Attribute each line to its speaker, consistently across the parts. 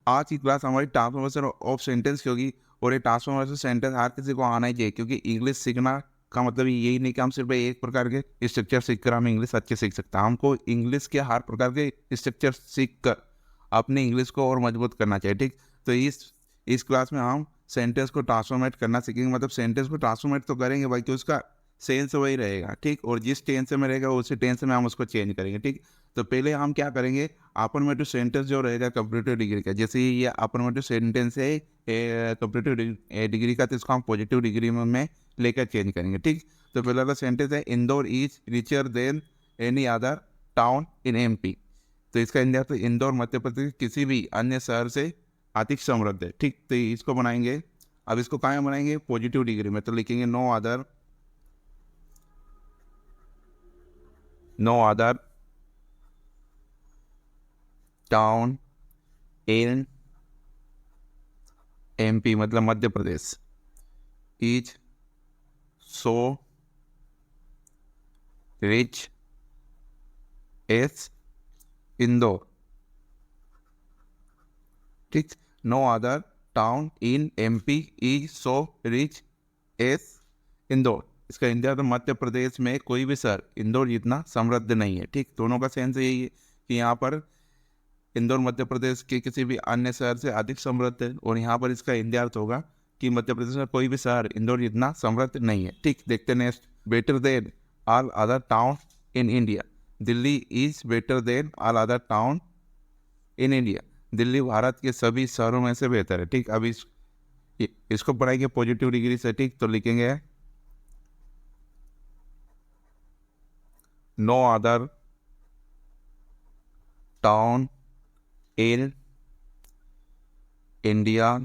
Speaker 1: आज की क्लास हमारी ट्रांसफॉर्मेशन ऑफ सेंटेंस की होगी। और ये ट्रांसफॉर्मेशन सेंटेंस हर किसी को आना ही चाहिए, क्योंकि इंग्लिश सीखना का मतलब यही नहीं कि हम सिर्फ एक प्रकार के स्ट्रक्चर सीख कर हम इंग्लिश अच्छे सीख सकते हैं। हमको इंग्लिश के हर प्रकार के स्ट्रक्चर सीख कर अपनी इंग्लिश को और मजबूत करना चाहिए। ठीक, तो इस क्लास में हम सेंटेंस को ट्रांसफॉर्मेट करना सीखेंगे। मतलब सेंटेंस को ट्रांसफॉर्मेट तो करेंगे भाई, कि उसका सेंस वही रहेगा। ठीक, और जिस टेंस में रहेगा उसी टेंस में हम उसको चेंज करेंगे। ठीक, तो पहले हम क्या करेंगे, अफर्मेटिव सेंटेंस जो रहेगा कंपैरेटिव डिग्री का, जैसे ये अफर्मेटिव सेंटेंस है कंपैरेटिव डिग्री का, तो इसको हम पॉजिटिव डिग्री में लेकर चेंज करेंगे। ठीक, तो पहला का सेंटेंस है Indore is richer than any other town in MP. तो इसका इंडिया तो इंदौर मध्य प्रदेश किसी भी अन्य शहर से अधिक समृद्ध है। ठीक, तो इसको बनाएंगे। अब इसको कहाँ बनाएंगे, पॉजिटिव डिग्री में, तो लिखेंगे no other town in MP, मतलब Madhya Pradesh, is so rich as Indore. ठीक, no other town in MP is so rich as Indore. इसका इंडिया तो मध्य प्रदेश में कोई भी शहर इंदौर जितना समृद्ध नहीं है। ठीक, दोनों का सेंस यही है कि यहाँ पर इंदौर मध्य प्रदेश के किसी भी अन्य शहर से अधिक समृद्ध है, और यहाँ पर इसका इंडिया अर्थ होगा कि मध्य प्रदेश में कोई भी शहर इंदौर जितना समृद्ध नहीं है। ठीक, देखते next, better than all other town in India. Delhi is better than all other town in India. Delhi Bharat के सभी शहरों में से बेहतर है। ठीक, अब इसको पढ़ाएंगे पॉजिटिव डिग्री से। ठीक, तो लिखेंगे no other town in India.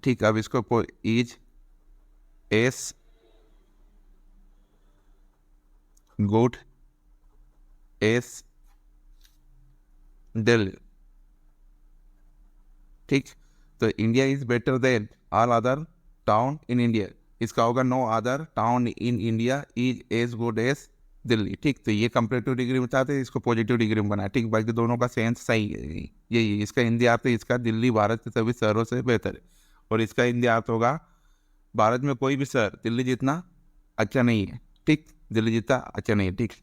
Speaker 1: ठीक, अब इसको is as good as Delhi. ठीक, तो India is better than all other town in India, इसका होगा no other town in India is as good as Delhi. ठीक, तो ये कंपैरेटिव डिग्री में चाहते हैं, इसको पॉजिटिव डिग्री में बनाया। ठीक, बाकी दोनों का सेंस सही है। यही इसका हिंदी अर्थ है, इसका दिल्ली भारत के सभी शहरों से बेहतर है। और इसका हिंदी अर्थ होगा भारत में कोई भी शहर दिल्ली जितना अच्छा नहीं है। ठीक, दिल्ली जितना अच्छा नहीं है। ठीक,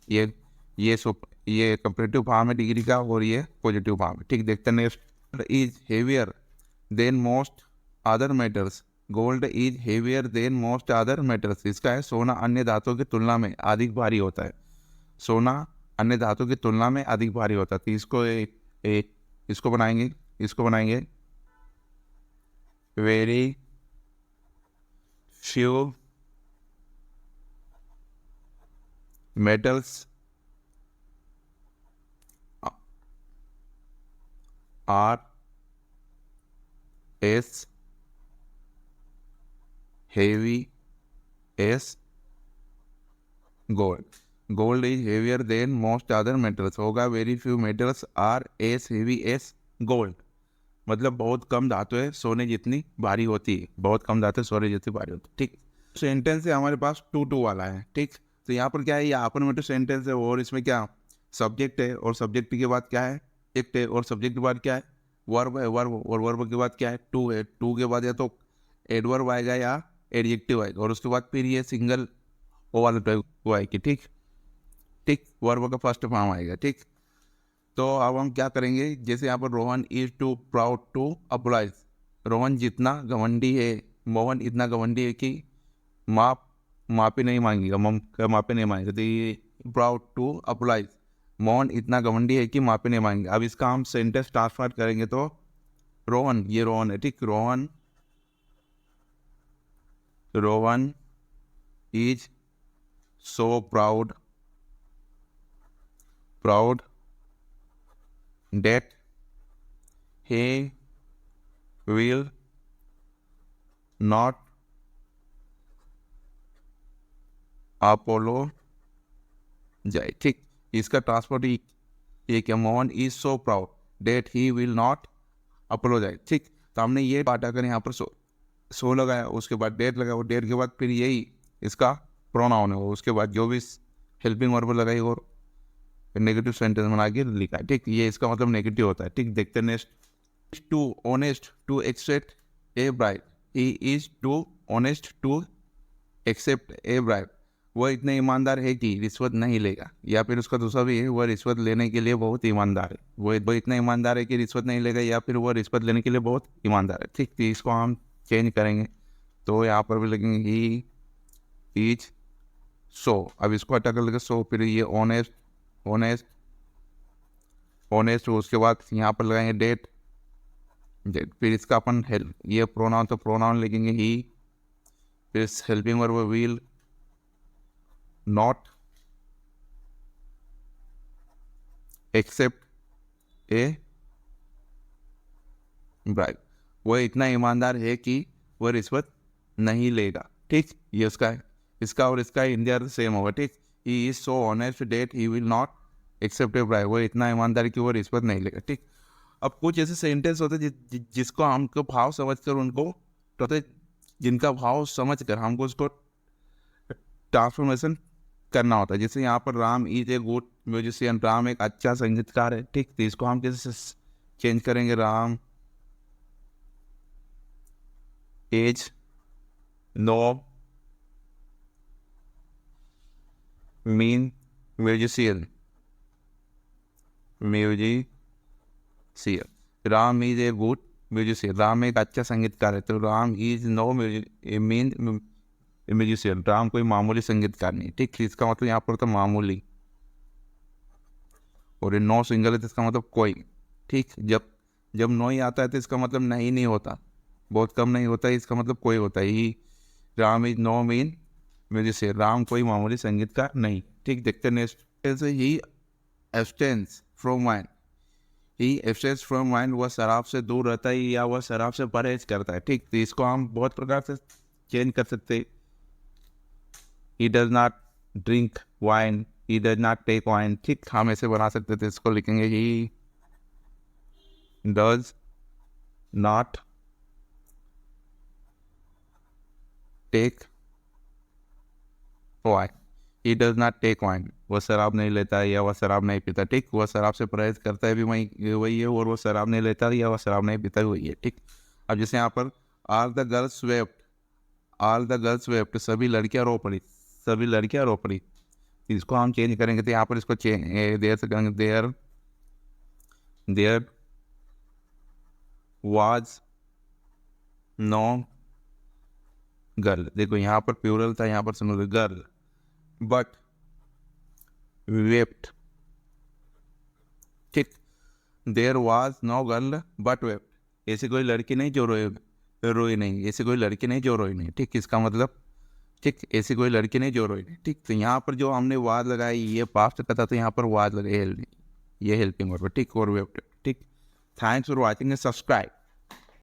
Speaker 1: ये कंपैरेटिव फॉर्म है डिग्री का, और ये पॉजिटिव फॉर्म है। ठीक, देखते हैं next, is heavier than most other metals. Gold is heavier than most other metals, इसका है सोना अन्य धातुओं की तुलना में अधिक भारी होता है। सोना अन्य धातुओं की तुलना में अधिक भारी होता है। तो इसको बनाएंगे very few metals are as heavy as gold. Gold is heavier than most other metals, होगा very few metals are as heavy as gold. मतलब बहुत कम धातुएं सोने जितनी भारी होती है, बहुत कम धातुएं सोने जितनी भारी होती है। ठीक, सेंटेंस है हमारे पास टू टू वाला है। ठीक, तो यहाँ पर क्या है, ये अफर्मेटिव सेंटेंस है, और इसमें क्या सब्जेक्ट है, और सब्जेक्ट के बाद क्या है एक है, और सब्जेक्ट के बाद क्या है वर्ब है, वर्ब, और वर्ब के बाद क्या है टू है। टू के बाद या तो एडवर्ब आएगा या एडजेक्टिव आएगा, और उसके बाद फिर ये सिंगल ओ वाला टाइप आएगी। ठीक, ठीक, वर्ब का फर्स्ट फॉर्म आएगा। ठीक, तो अब हम क्या करेंगे, जैसे यहाँ पर Rohan is too proud to apologise. Rohan जितना घमंडी है, मोहन इतना घमंडी है कि माप मापे नहीं मांगेगा, मापे नहीं मांगेगा। तो ये प्राउड टू अप्लाइज, मोहन इतना घमंडी है कि मापे नहीं मांगेगा। अब इसका हम सेंटेंस ट्रांसफर करेंगे तो रोहन, ये रोहन है। ठीक, Rohan is so proud that he will not apologize। ठीक, इसका ट्रांसपोर्ट ये क्या, Mohan is so proud that he will not apologise. ठीक, तो हमने ये पार्ट अगर यहाँ पर सो लगाया, उसके बाद डेट लगाया, और डेट के बाद फिर यही इसका प्रोनाउन है, उसके बाद जो भी हेल्पिंग वर्ब लगाई और नेगेटिव सेंटेंस बना के लिखा है, ठीक। ये इसका मतलब नेगेटिव होता है, ठीक। देखते हैं next. Too honest to accept a bribe, he is too honest to accept a bribe, वह इतना ईमानदार है कि रिश्वत नहीं लेगा। या फिर उसका दूसरा भी है, वह रिश्वत लेने के लिए बहुत ईमानदार है। वो इतना ईमानदार है कि रिश्वत नहीं लेगा, या फिर वह रिश्वत लेने के लिए बहुत ईमानदार है, ठीक। तो इसको हम चेंज करेंगे, तो यहाँ पर भी लिखेंगे ही इज सो। अब इसको हटा कर लगे सो, फिर ये ऑनेस्ट ऑनेस्ट ऑनेस्ट, उसके बाद यहाँ पर लगाएंगे डेट डेट, फिर इसका अपन हेल्प, ये प्रोनाउन तो प्रोनाउन लिखेंगे ही, फिर helping verb will not accept a bribe, वह इतना ईमानदार है कि वह रिश्वत नहीं लेगा, ठीक। ये उसका है, इसका और इसका इंडिया सेम होगा, ठीक। He is so honest that he will not accept a bribe, वह इतना ईमानदार कि वह रिश्वत नहीं लेगा, ठीक। अब कुछ ऐसे सेंटेंस होते हैं जिसको हमको भाव समझ कर उनको, तो जिनका भाव समझ कर हमको उसको ट्रांसफॉर्मेशन करना होता है। जैसे यहाँ पर Ram is a good musician, Ram एक अच्छा संगीतकार है, ठीक। तो इसको हम कैसे चेंज करेंगे, Ram is no mean musician Ram is a good musician, Ram एक अच्छा संगीतकार है, तो Ram is no mean musician, Ram कोई मामूली संगीतकार नहीं, ठीक। इसका मतलब यहाँ पर तो मामूली, और ये नो सिंगल है तो इसका मतलब कोई, ठीक। जब नो ही आता है तो इसका मतलब नहीं होता, बहुत कम नहीं होता है, इसका मतलब कोई होता है। He Ram is no mean musician, Ram कोई मामूली संगीतकार नहीं, ठीक। देखते next. He abstains from wine, he abstains from wine, वह शराब से दूर रहता है या वह शराब से परहेज करता है, ठीक। तो इसको हम बहुत प्रकार से चेंज कर सकते हैं। He does not drink wine, he does not take wine, ठीक। हम ऐसे बना सकते थे, इसको लिखेंगे he does not take wine, he does not take wine, वह शराब नहीं लेता है या वह शराब नहीं पीता, ठीक। वह शराब से परहेज करता है भी वही है, और वह शराब नहीं लेता या वह शराब नहीं पीता वही है, ठीक। अब जैसे यहाँ पर all the girls wept, all the girls wept, सभी लड़कियां रो पड़ी, सभी लड़कियां रो पड़ी। इसको हम चेंज करेंगे, तो यहाँ पर इसको चेंज देर से करेंगे, देयर वाज नो गर्ल। देखो यहाँ पर प्लूरल था, यहाँ पर सिंगुलर गर्ल, बट वेप्ट, ठीक। There was no girl but wept, ऐसी कोई लड़की नहीं जो रोई नहीं, ऐसी कोई लड़की नहीं जो रोई नहीं, ठीक। इसका मतलब, ठीक, ऐसी कोई लड़की नहीं जो रोई नहीं, ठीक। तो यहाँ पर जो हमने वाज लगाई ये पास्ट का था, तो यहाँ पर वाज लगाई, ये हेल्पिंग वर्ब, ठीक, और वेप्ट, ठीक। Thanks for watching and subscribe.